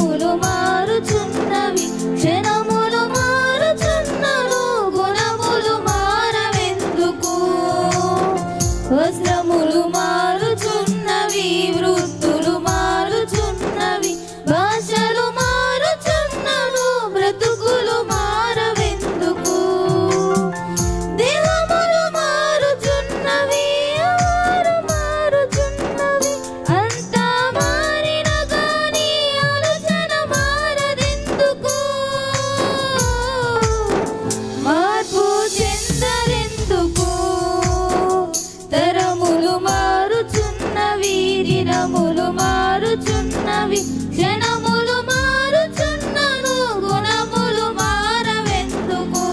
వస్త్రములు మారుచున్నవి క్షణములు మారుచున్నను గుణములు మారవెందుకు వస్త్రములు మారుచున్నవి వృత్తులు మారుచున్నవి భాషలు మారుచున్నను బ్రతుకులు మారవెందుకు దేహములు మారుచున్నవి ఆరు మారుచున్నవి అంతా మారిన గాని ఆలోచన మారదెందుకు మార్పు చెందరెందుకు తరములు మారుచున్నవి దినములు మారుచున్నవి క్షణములు మారుచున్నను గుణములు మారవెందుకు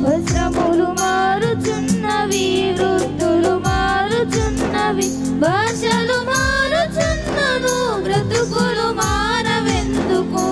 వస్త్రములు మారుచున్నవి వృత్తులు మారుచున్నవి భాషలు మారుచున్నను బ్రతుకులు మారవెందుకు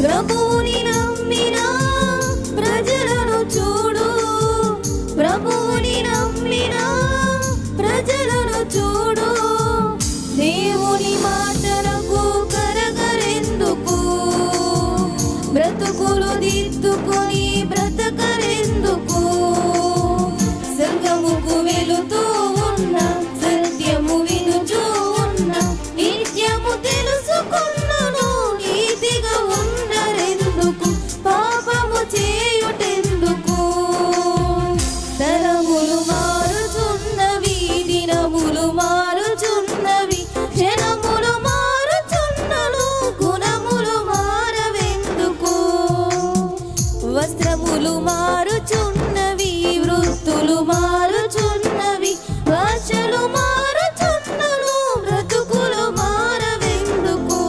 ప్రభువుని నమ్మిన ప్రజలను చూడు ప్రభువుని నమ్మిన ప్రజలను చూడు దేవుని మాటలకు కరగరెందుకు బ్రతుకులు దిద్దుకొని బ్రతకరెందుకు సంగముకు వెళుతూ ఉన్న సత్యము వినుచూ ఉన్న నిత్యము తెలుసుకున్నను నీతిగా ఉండరెందుకు పాపము చేయుటెందుకు తరములు మారుచున్నవి దినములు మారుచున్నవి క్షణములు మారుచున్నను గుణములు మారవెందుకు వస్త్రములు మారుచున్నవి వృత్తులు మారుచున్నవి భాషలు మారుచున్నను బ్రతుకులు మారవెందుకు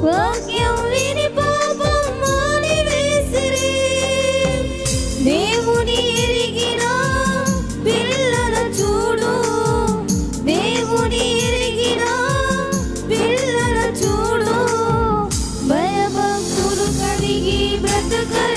వాక్యం విని బ్రతకలేము